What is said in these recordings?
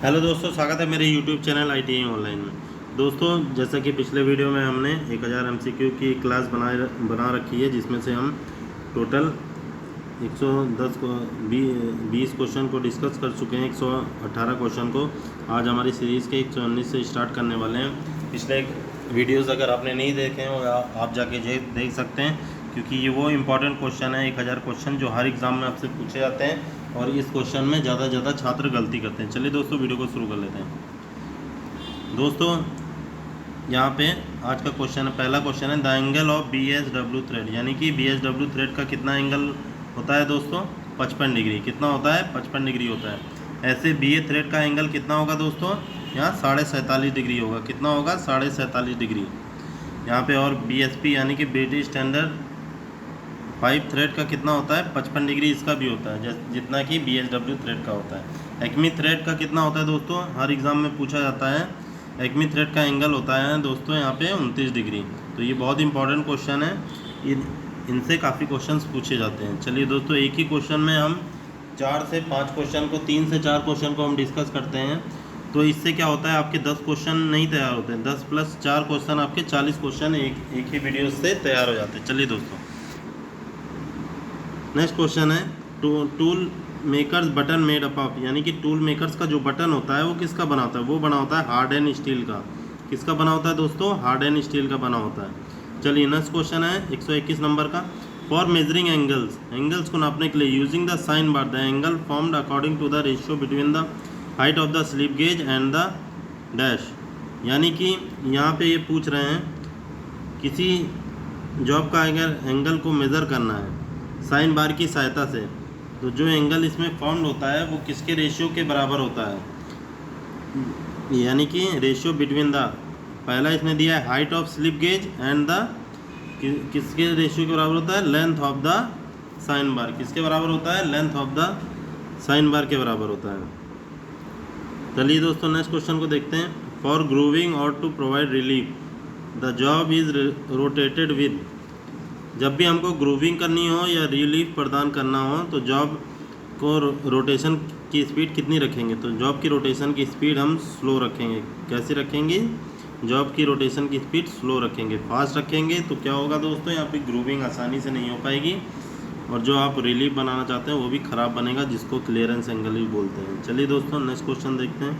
Hello दोस्तों, स्वागत है मेरे यूट्यूब चैनल ITI ऑनलाइन में। दोस्तों, जैसा कि पिछले वीडियो में हमने 1000 MCQ की क्लास बना रखी है, जिसमें से हम टोटल 110 को 20 क्वेश्चन को डिस्कस कर चुके हैं। 118 क्वेश्चन को आज हमारी सीरीज़ के 119 से स्टार्ट करने वाले हैं। पिछले वीडियोज़ अगर आपने नहीं देखे हैं आप जाके देख सकते हैं, क्योंकि ये वो इम्पॉर्टेंट क्वेश्चन है 1000 क्वेश्चन जो हर एग्ज़ाम में आपसे पूछे जाते हैं, और इस क्वेश्चन में ज़्यादा से ज़्यादा छात्र गलती करते हैं। चलिए दोस्तों, वीडियो को शुरू कर लेते हैं। दोस्तों, यहाँ पे आज का क्वेश्चन है, पहला क्वेश्चन है the angle of BSW thread, यानी कि BSW थ्रेड का कितना एंगल होता है दोस्तों? 55 डिग्री। कितना होता है? 55 डिग्री होता है। ऐसे BA थ्रेड का एंगल कितना होगा दोस्तों? यहाँ 47.5 डिग्री होगा। कितना होगा? 47.5 डिग्री। यहाँ पे और BSP यानी कि ब्रिटिश स्टैंडर्ड 5 थ्रेड का कितना होता है? 55 डिग्री इसका भी होता है, जितना कि BSW थ्रेड का होता है। एक्मी थ्रेड का कितना होता है दोस्तों? हर एग्ज़ाम में पूछा जाता है। एक्मी थ्रेड का एंगल होता है दोस्तों यहाँ पे 29 डिग्री। तो ये बहुत इंपॉर्टेंट क्वेश्चन है, इनसे काफ़ी क्वेश्चंस पूछे जाते हैं। चलिए दोस्तों, एक ही क्वेश्चन में हम 4 से 5 क्वेश्चन को, 3 से 4 क्वेश्चन को हम डिस्कस करते हैं। तो इससे क्या होता है, आपके 10 क्वेश्चन नहीं तैयार होते हैं। 10 + 4 क्वेश्चन, आपके 40 क्वेश्चन एक ही वीडियो से तैयार हो जाते हैं। चलिए दोस्तों, नेक्स्ट क्वेश्चन है tool makers button made up of, यानी कि टूल मेकर्स का जो बटन होता है वो किसका बना होता है? वो बना होता है हार्ड एंड स्टील का। किसका बना होता है दोस्तों? हार्ड एंड स्टील का बना होता है। चलिए नेक्स्ट क्वेश्चन है 121 नंबर का। फॉर मेजरिंग एंगल्स को नापने के लिए using the sine bar, the angle formed according to the ratio between the height of the slip gauge and the dash. यानी कि यहाँ पे ये पूछ रहे हैं किसी जॉब का अगर एंगल को मेज़र करना है साइन बार की सहायता से, तो जो एंगल इसमें फॉर्म होता है वो किसके रेशियो के बराबर होता है? यानी कि रेशियो बिटवीन द, पहला इसने दिया है height of slip gauge and the, किसके रेशियो के बराबर होता है? लेंथ ऑफ द साइन बार। किसके बराबर होता है? लेंथ ऑफ द साइन बार के बराबर होता है। चलिए दोस्तों, नेक्स्ट क्वेश्चन को देखते हैं। फॉर ग्रूविंग और to provide relief the job is rotated with, जब भी हमको ग्रूविंग करनी हो या रिलीफ प्रदान करना हो तो जॉब को रोटेशन की स्पीड कितनी रखेंगे? तो जॉब की रोटेशन की स्पीड हम स्लो रखेंगे। कैसे रखेंगे? जॉब की रोटेशन की स्पीड स्लो रखेंगे। फास्ट रखेंगे तो क्या होगा दोस्तों, यहाँ पे ग्रूविंग आसानी से नहीं हो पाएगी, और जो आप रिलीफ बनाना चाहते हैं वो भी ख़राब बनेगा, जिसको क्लियरेंस एंगल भी बोलते हैं। चलिए दोस्तों, नेक्स्ट क्वेश्चन देखते हैं।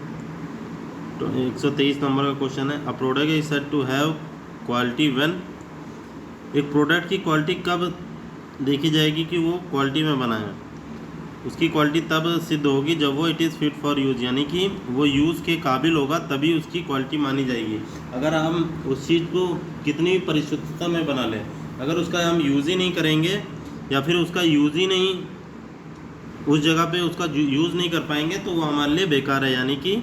तो 123 नंबर का क्वेश्चन है, a product is said to have quality when, एक प्रोडक्ट की क्वालिटी कब देखी जाएगी कि वो क्वालिटी में बना है? उसकी क्वालिटी तब सिद्ध होगी जब वो it is fit for use, यानी कि वो यूज़ के काबिल होगा, तभी उसकी क्वालिटी मानी जाएगी। अगर हम उस चीज़ को कितनी भी परिशुद्धता में बना लें, अगर उसका हम यूज़ ही नहीं करेंगे या फिर उसका यूज़ ही नहीं, उस जगह पे उसका यूज़ नहीं कर पाएंगे, तो वो हमारे लिए बेकार है। यानी कि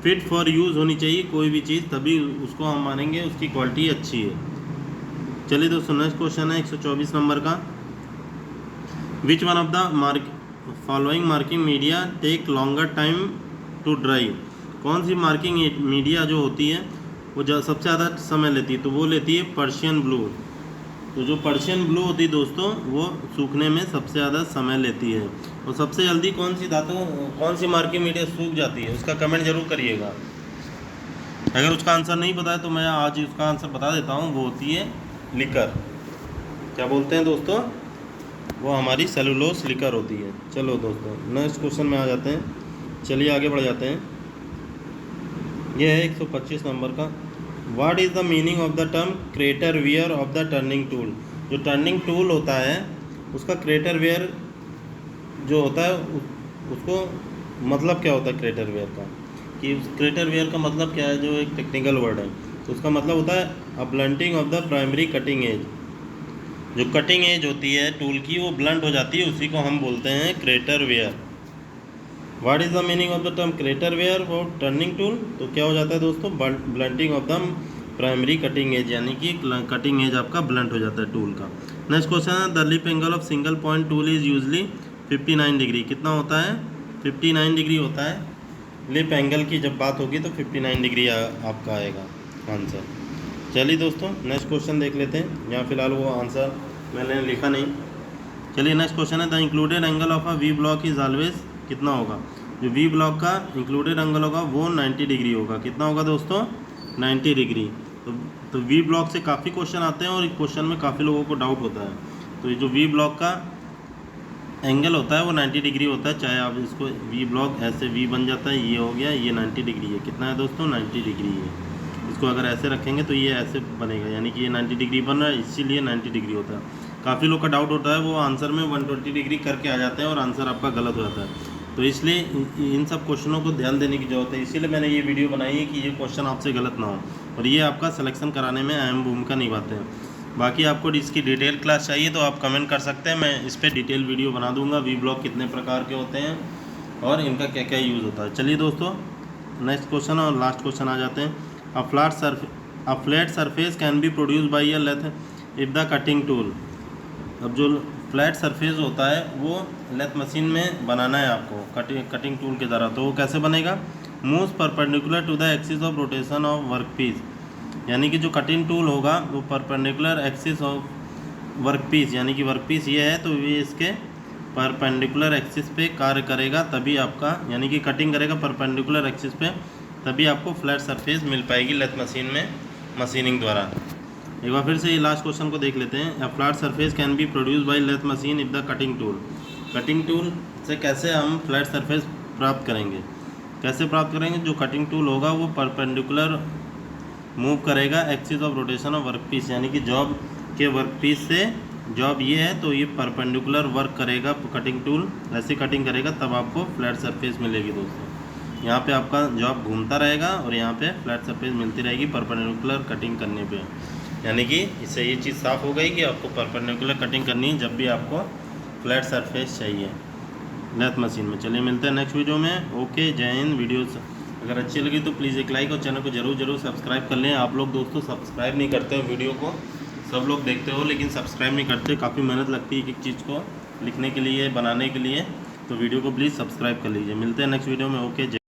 फिट फॉर यूज़ होनी चाहिए कोई भी चीज़, तभी उसको हम मानेंगे उसकी क्वालिटी अच्छी है। चलिए दोस्तों, नेक्स्ट क्वेश्चन है 124 नंबर का। Which one of the following marking media take longer time to dry, कौन सी मार्किंग मीडिया जो होती है वो सबसे ज़्यादा समय लेती है? तो वो लेती है पर्शियन ब्लू। तो जो पर्शियन ब्लू होती है दोस्तों, वो सूखने में सबसे ज़्यादा समय लेती है। और सबसे जल्दी कौन सी मार्किंग मीडिया सूख जाती है? उसका कमेंट जरूर करिएगा। अगर उसका आंसर नहीं पता है तो मैं आज उसका आंसर बता देता हूँ। वो होती है लिकर। क्या बोलते हैं दोस्तों? वो हमारी सेलुलोस लिकर होती है। चलो दोस्तों, नेक्स्ट क्वेश्चन में आ जाते हैं। चलिए आगे बढ़ जाते हैं। यह है 125 नंबर का। What is the meaning of the term crater wear off the turning tool? जो टर्निंग टूल होता है उसका क्रेटर वियर जो होता है उसको मतलब क्या होता है क्रेटर वियर का? कि क्रेटर वियर का मतलब क्या है? जो एक टेक्निकल वर्ड है, तो उसका मतलब होता है a blunting of the primary cutting edge. जो कटिंग एज होती है टूल की वो ब्लंट हो जाती है, उसी को हम बोलते हैं crater wear. What is the meaning of the term crater wear for turning tool? तो क्या हो जाता है दोस्तों? Blunting of the primary cutting edge, यानी कि कटिंग एज आपका ब्लंट हो जाता है टूल का। नेक्स्ट क्वेश्चन है, the lip angle of single point tool is usually 59 degree. कितना होता है? 59 डिग्री होता है। लिप एंगल की जब बात होगी तो 59 डिग्री आपका आएगा आंसर। चलिए दोस्तों, नेक्स्ट क्वेश्चन देख लेते हैं। यहाँ फिलहाल वो आंसर मैंने लिखा नहीं। चलिए नेक्स्ट क्वेश्चन है, the included angle of a V block is always, कितना होगा? जो वी ब्लॉक का इंक्लूडेड एंगल होगा वो 90 डिग्री होगा। कितना होगा दोस्तों? 90 डिग्री। तो वी ब्लॉक से काफ़ी क्वेश्चन आते हैं और इस क्वेश्चन में काफ़ी लोगों को डाउट होता है। तो ये जो वी ब्लॉक का एंगल होता है वो 90 डिग्री होता है, चाहे आप इसको वी ब्लॉक ऐसे वी बन जाता है, ये हो गया, ये 90 डिग्री है। कितना है दोस्तों? 90 डिग्री है। इसको अगर ऐसे रखेंगे तो ये ऐसे बनेगा, यानी कि ये 90 डिग्री बन रहा है, इसीलिए 90 डिग्री होता है। काफ़ी लोग का डाउट होता है, वो आंसर में 120 डिग्री करके आ जाते हैं और आंसर आपका गलत हो जाता है। तो इसलिए इन सब क्वेश्चनों को ध्यान देने की ज़रूरत है, इसीलिए मैंने ये वीडियो बनाई है कि ये क्वेश्चन आपसे गलत ना हो, और ये आपका सिलेक्शन कराने में अहम भूमिका निभाते हैं। बाकी आपको इसकी डिटेल क्लास चाहिए तो आप कमेंट कर सकते हैं, मैं इस पर डिटेल वीडियो बना दूंगा। वी ब्लॉक कितने प्रकार के होते हैं और इनका क्या क्या यूज़ होता है। चलिए दोस्तों, नेक्स्ट क्वेश्चन और लास्ट क्वेश्चन आ जाते हैं। A flat surface can be produce by a lathe if the cutting tool. अब जो फ्लैट सरफेस होता है वो लेथ मशीन में बनाना है आपको कटिंग टूल के द्वारा। तो वो कैसे बनेगा? Moves perpendicular to the axis of rotation of workpiece, यानी कि जो कटिंग टूल होगा वो परपेंडिकुलर एक्सिस ऑफ वर्कपीस, यानी कि वर्कपीस ये है तो ये इसके परपेंडिकुलर एक्सिस पे कार्य करेगा, तभी आपका, यानी कि कटिंग करेगा परपेंडिकुलर एक्सिस पे, तभी आपको फ्लैट सरफेस मिल पाएगी लेथ मशीन में मशीनिंग द्वारा। एक बार फिर से ये लास्ट क्वेश्चन को देख लेते हैं। A flat surface can be produce by lathe machine if the cutting tool. Cutting tool से कैसे हम फ्लैट सरफेस प्राप्त करेंगे? कैसे प्राप्त करेंगे? जो कटिंग टूल होगा वो परपेंडिकुलर मूव करेगा axis of rotation of workpiece, यानी कि जॉब के वर्कपीस से जॉब ये है तो ये परपेंडिकुलर वर्क करेगा कटिंग टूल, ऐसे कटिंग करेगा तब आपको फ्लैट सरफेस मिलेगी दोस्तों। यहाँ पे आपका जॉब घूमता रहेगा और यहाँ पे फ्लैट सरफेस मिलती रहेगी परपेंडिकुलर कटिंग करने पे। यानी कि इससे ये चीज़ साफ़ हो गई कि आपको परपेंडिकुलर कटिंग करनी है जब भी आपको फ्लैट सरफेस चाहिए लेथ मशीन में। चलिए मिलते हैं नेक्स्ट वीडियो में। ओके, जय हिंद। वीडियो अगर अच्छी लगी तो प्लीज़ एक लाइक और चैनल को जरूर सब्सक्राइब कर लें। आप लोग दोस्तों सब्सक्राइब नहीं करते हो वीडियो को, सब लोग देखते हो लेकिन सब्सक्राइब नहीं करते। काफ़ी मेहनत लगती है एक चीज़ को लिखने के लिए, बनाने के लिए, तो वीडियो को प्लीज़ सब्सक्राइब कर लीजिए। मिलते हैं नेक्स्ट वीडियो में। ओके, जय